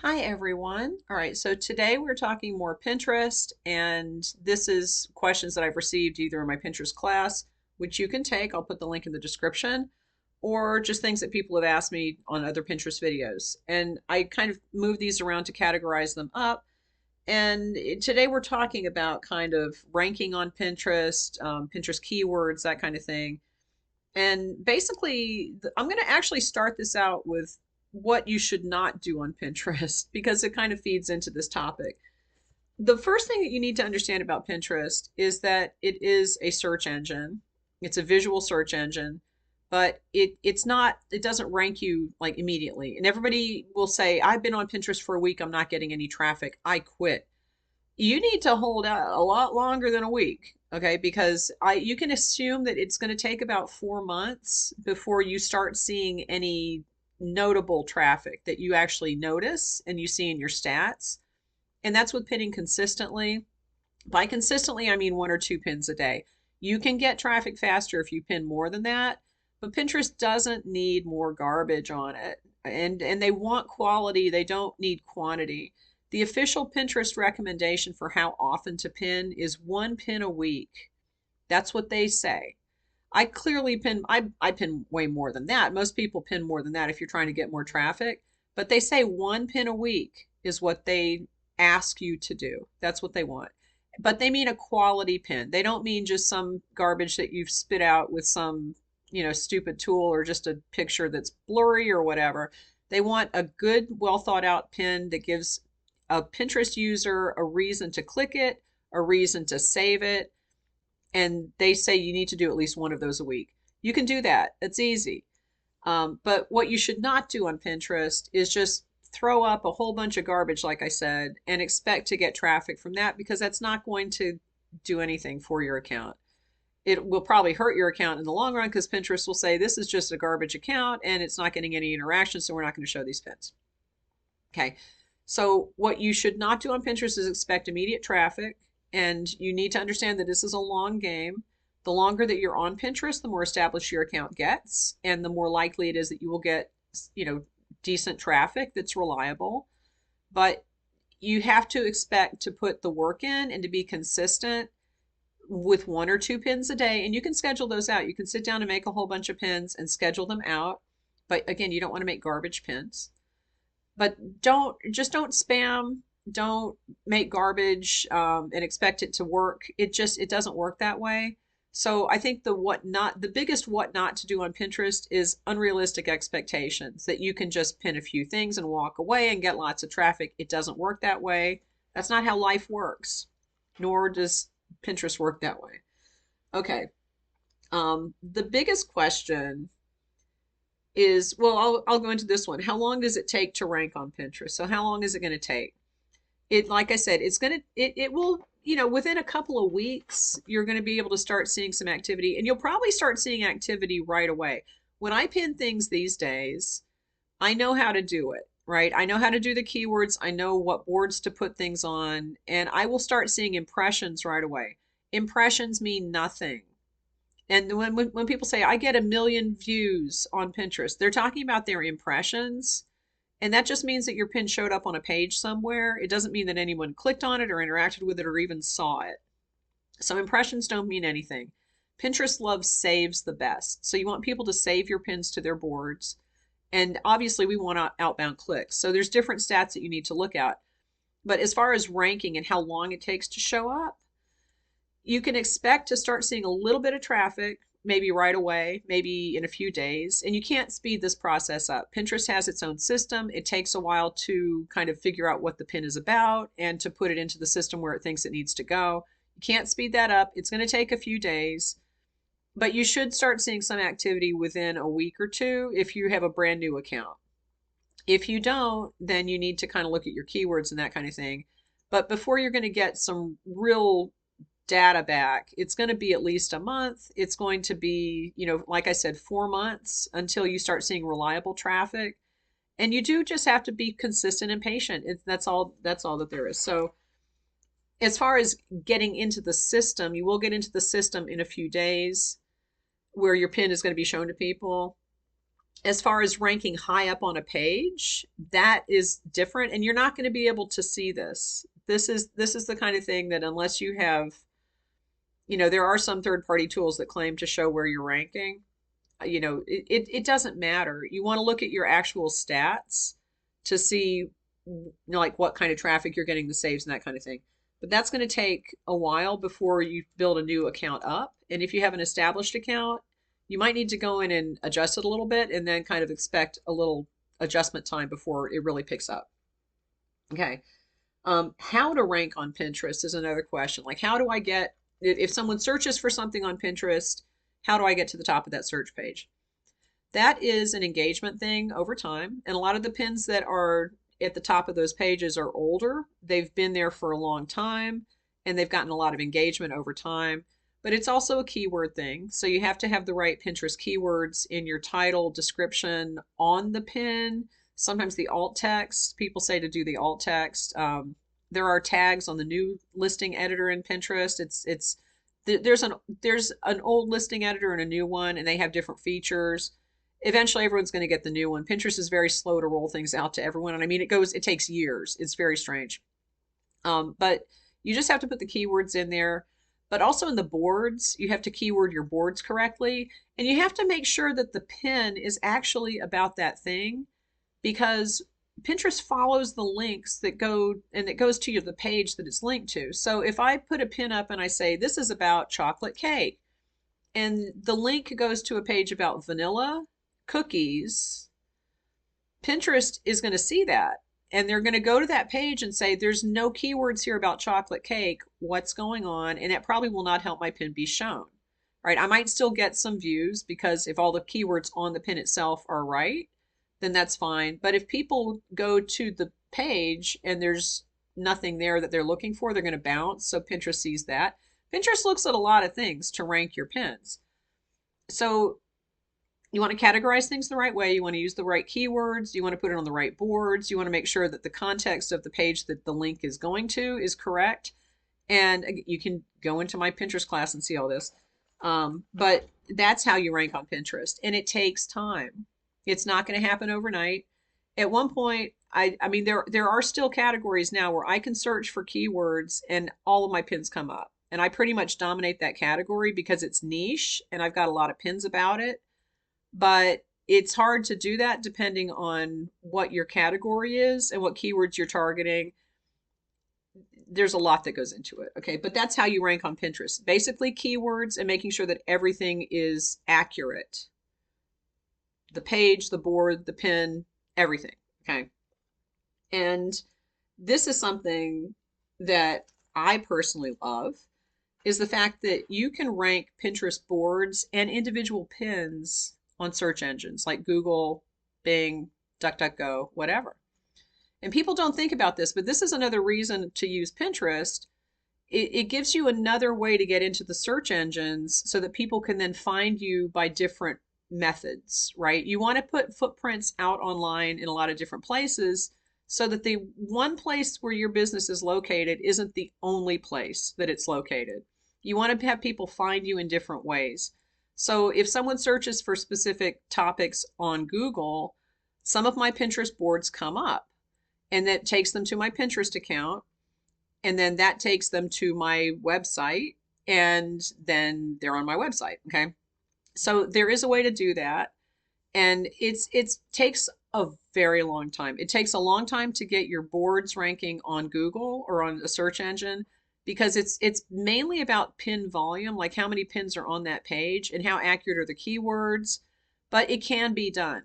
Hi everyone. All right, so today we're talking more Pinterest, and this is questions that I've received either in my Pinterest class, which you can take, I'll put the link in the description, or just things that people have asked me on other Pinterest videos. And I kind of move these around to categorize them up. And today we're talking about kind of ranking on Pinterest, Pinterest keywords, that kind of thing. And basically, I'm going to actually start this out with what you should not do on Pinterest because it kind of feeds into this topic. The first thing that you need to understand about Pinterest is that it is a search engine. It's a visual search engine, but it doesn't rank you like immediately. And everybody will say, I've been on Pinterest for a week, I'm not getting any traffic, I quit. You need to hold out a lot longer than a week, okay? Because you can assume that it's going to take about 4 months before you start seeing any notable traffic that you actually notice and you see in your stats. And that's with pinning consistently. By consistently, I mean 1 or 2 pins a day. You can get traffic faster if you pin more than that, but Pinterest doesn't need more garbage on it. And they want quality, they don't need quantity. The official Pinterest recommendation for how often to pin is 1 pin a week. That's what they say. I clearly pin, I pin way more than that. Most people pin more than that if you're trying to get more traffic, but they say 1 pin a week is what they ask you to do. That's what they want. But they mean a quality pin. They don't mean just some garbage that you've spit out with some, stupid tool or just a picture that's blurry or whatever. They want a good, well thought out pin that gives a Pinterest user a reason to click it, a reason to save it, and they say you need to do at least one of those a week. You can do that. It's easy. But what you should not do on Pinterest is just throw up a whole bunch of garbage, like I said, and expect to get traffic from that because that's not going to do anything for your account. It will probably hurt your account in the long run because Pinterest will say this is just a garbage account and it's not getting any interaction, so we're not going to show these pins. Okay. So what you should not do on Pinterest is expect immediate traffic. And you need to understand that this is a long game. The longer that you're on Pinterest, the more established your account gets, and the more likely it is that you will get, decent traffic that's reliable. But you have to expect to put the work in and to be consistent with 1 or 2 pins a day. And you can schedule those out. You can sit down and make a whole bunch of pins and schedule them out. But again, you don't want to make garbage pins. But don't spam, don't make garbage and expect it to work. It doesn't work that way. So I think the biggest what not to do on Pinterest is unrealistic expectations that you can just pin a few things and walk away and get lots of traffic. It doesn't work that way. That's not how life works, nor does Pinterest work that way. Okay. The biggest question is, well, I'll go into this one. How long does it take to rank on Pinterest? So how long is it going to take? Like I said, it will, within a couple of weeks, you're going to be able to start seeing some activity, and you'll probably start seeing activity right away. When I pin things these days, I know how to do it, right? I know how to do the keywords. I know what boards to put things on, and I will start seeing impressions right away. Impressions mean nothing. And when people say, I get 1 million views on Pinterest, they're talking about their impressions. And that just means that your pin showed up on a page somewhere. It doesn't mean that anyone clicked on it or interacted with it or even saw it. So impressions don't mean anything. Pinterest loves saves the best. So you want people to save your pins to their boards. And obviously we want outbound clicks. So there's different stats that you need to look at. But as far as ranking and how long it takes to show up, you can expect to start seeing a little bit of traffic, maybe right away, maybe in a few days, and you can't speed this process up. Pinterest has its own system. It takes a while to kind of figure out what the pin is about and to put it into the system where it thinks it needs to go. You can't speed that up. It's going to take a few days, but you should start seeing some activity within a week or two if you have a brand new account. If you don't, then you need to kind of look at your keywords and that kind of thing. But before you're going to get some real data back, it's going to be at least a month. It's going to be, like I said, 4 months until you start seeing reliable traffic. And you do just have to be consistent and patient. That's all that there is. So as far as getting into the system, you will get into the system in a few days where your pin is going to be shown to people. As far as ranking high up on a page, that is different, and you're not going to be able to see this. This is the kind of thing that unless you have, there are some third-party tools that claim to show where you're ranking. It doesn't matter. You want to look at your actual stats to see, like what kind of traffic you're getting, the saves and that kind of thing. But that's going to take a while before you build a new account up. And if you have an established account, you might need to go in and adjust it a little bit and then kind of expect a little adjustment time before it really picks up. Okay. How to rank on Pinterest is another question. Like, how do I get, if someone searches for something on Pinterest, how do I get to the top of that search page? That is an engagement thing over time. And a lot of the pins that are at the top of those pages are older. They've been there for a long time and they've gotten a lot of engagement over time. But it's also a keyword thing. So you have to have the right Pinterest keywords in your title, description, on the pin. Sometimes the alt text, people say to do the alt text. There are tags on the new listing editor in Pinterest. There's an old listing editor and a new one, and they have different features. Eventually everyone's going to get the new one. Pinterest is very slow to roll things out to everyone. And I mean, it takes years. It's very strange. But you just have to put the keywords in there. But also in the boards, you have to keyword your boards correctly. And you have to make sure that the pin is actually about that thing, because Pinterest follows the links that go, and it goes to the page that it's linked to. So if I put a pin up and I say, this is about chocolate cake, and the link goes to a page about vanilla cookies, Pinterest is going to see that. And they're going to go to that page and say, there's no keywords here about chocolate cake. What's going on? And that probably will not help my pin be shown. Right? I might still get some views because if all the keywords on the pin itself are right, then that's fine. But if people go to the page and there's nothing there that they're looking for, they're going to bounce. So Pinterest sees that. Pinterest looks at a lot of things to rank your pins. So you want to categorize things the right way. You want to use the right keywords. You want to put it on the right boards. You want to make sure that the context of the page that the link is going to is correct. And you can go into my Pinterest class and see all this. But that's how you rank on Pinterest. And it takes time. It's not going to happen overnight. At one point, I mean, there are still categories now where I can search for keywords and all of my pins come up. And I pretty much dominate that category because it's niche and I've got a lot of pins about it. But it's hard to do that depending on what your category is and what keywords you're targeting. There's a lot that goes into it. Okay. But that's how you rank on Pinterest. Basically keywords and making sure that everything is accurate. The page, the board, the pin, everything. Okay. And this is something that I personally love, is the fact that you can rank Pinterest boards and individual pins on search engines like Google, Bing, DuckDuckGo, whatever. And people don't think about this, but this is another reason to use Pinterest. It gives you another way to get into the search engines so that people can then find you by different methods, right? You want to put footprints out online in a lot of different places so that the one place where your business is located isn't the only place that it's located. You want to have people find you in different ways. So if someone searches for specific topics on Google, some of my Pinterest boards come up, and that takes them to my Pinterest account. And then that takes them to my website, and then they're on my website. Okay. So there is a way to do that. And it takes a very long time. It takes a long time to get your boards ranking on Google or on a search engine, because it's mainly about pin volume, like how many pins are on that page and how accurate are the keywords, but it can be done.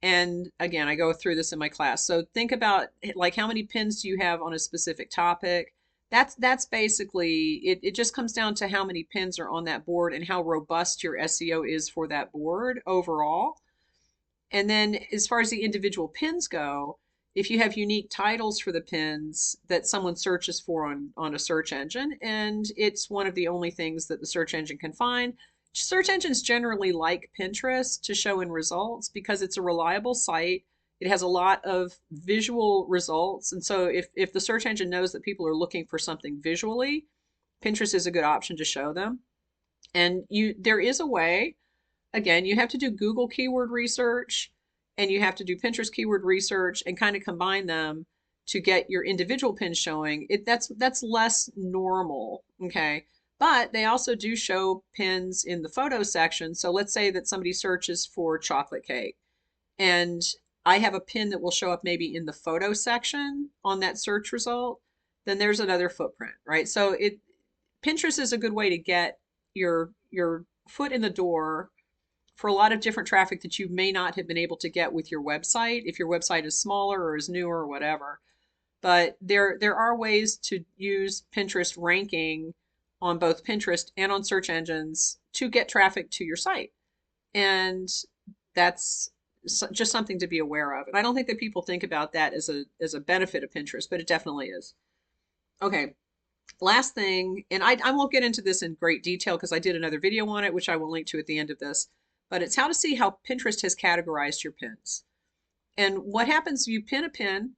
And again, I go through this in my class. So think about like how many pins do you have on a specific topic? That's basically it. It just comes down to how many pins are on that board and how robust your SEO is for that board overall. And then as far as the individual pins go, if you have unique titles for the pins that someone searches for on a search engine, and it's one of the only things that the search engine can find, search engines generally like Pinterest to show in results because it's a reliable site. It has a lot of visual results. And so if the search engine knows that people are looking for something visually, Pinterest is a good option to show them. And there is a way, again, you have to do Google keyword research and you have to do Pinterest keyword research and kind of combine them to get your individual pins showing. That's less normal, okay? But they also do show pins in the photo section. So let's say that somebody searches for chocolate cake and I have a pin that will show up maybe in the photo section on that search result, then there's another footprint, right? So Pinterest is a good way to get your foot in the door for a lot of different traffic that you may not have been able to get with your website if your website is smaller or is newer or whatever. But there are ways to use Pinterest ranking on both Pinterest and on search engines to get traffic to your site. And that's just something to be aware of. And I don't think that people think about that as a benefit of Pinterest, but it definitely is. Okay, last thing, and I won't get into this in great detail because I did another video on it, which I will link to at the end of this, but it's how to see how Pinterest has categorized your pins. And what happens, you pin a pin,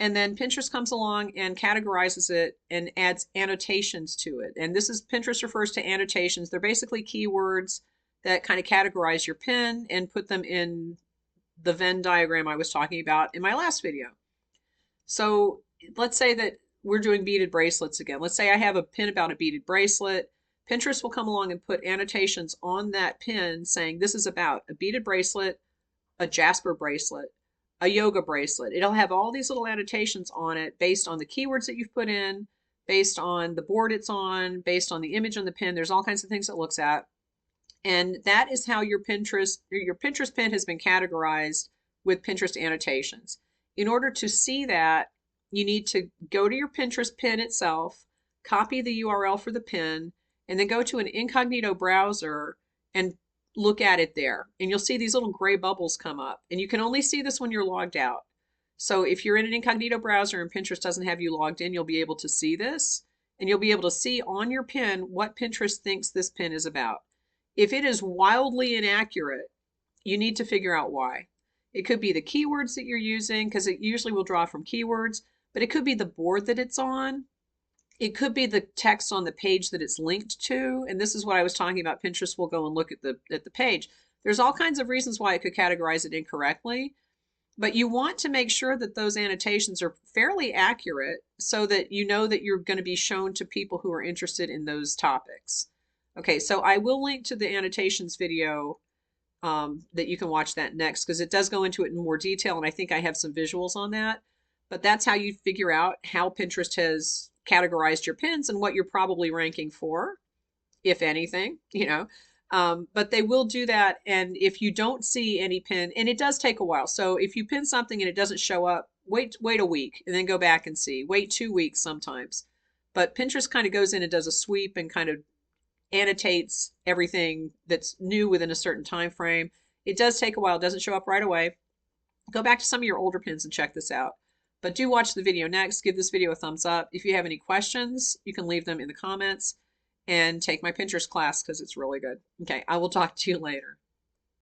and then Pinterest comes along and categorizes it and adds annotations to it. And this is, Pinterest refers to annotations. They're basically keywords that kind of categorize your pin and put them in the Venn diagram I was talking about in my last video. So let's say that we're doing beaded bracelets again. Let's say I have a pin about a beaded bracelet. Pinterest will come along and put annotations on that pin saying this is about a beaded bracelet, a jasper bracelet, a yoga bracelet. It'll have all these little annotations on it based on the keywords that you've put in, based on the board it's on, based on the image on the pin. There's all kinds of things it looks at. And that is how your Pinterest pin has been categorized with Pinterest annotations. In order to see that, you need to go to your Pinterest pin itself, copy the URL for the pin, and then go to an incognito browser and look at it there. And you'll see these little gray bubbles come up. And you can only see this when you're logged out. So if you're in an incognito browser and Pinterest doesn't have you logged in, you'll be able to see this. And you'll be able to see on your pin what Pinterest thinks this pin is about. If it is wildly inaccurate, you need to figure out why. It could be the keywords that you're using, because it usually will draw from keywords, but it could be the board that it's on. It could be the text on the page that it's linked to. And this is what I was talking about. Pinterest will go and look at the page. There's all kinds of reasons why it could categorize it incorrectly, but you want to make sure that those annotations are fairly accurate so that you know that you're going to be shown to people who are interested in those topics. Okay, so I will link to the annotations video that you can watch that next because it does go into it in more detail, and I think I have some visuals on that. But that's how you figure out how Pinterest has categorized your pins and what you're probably ranking for, if anything, you know. But they will do that, and if you don't see any pin, and it does take a while. So if you pin something and it doesn't show up, wait a week and then go back and see. Wait 2 weeks sometimes. But Pinterest kind of goes in and does a sweep and kind of annotates everything that's new within a certain time frame. It does take a while. It doesn't show up right away. Go back to some of your older pins and check this out. But do watch the video next. Give this video a thumbs up. If you have any questions, you can leave them in the comments and take my Pinterest class because it's really good. Okay, I will talk to you later.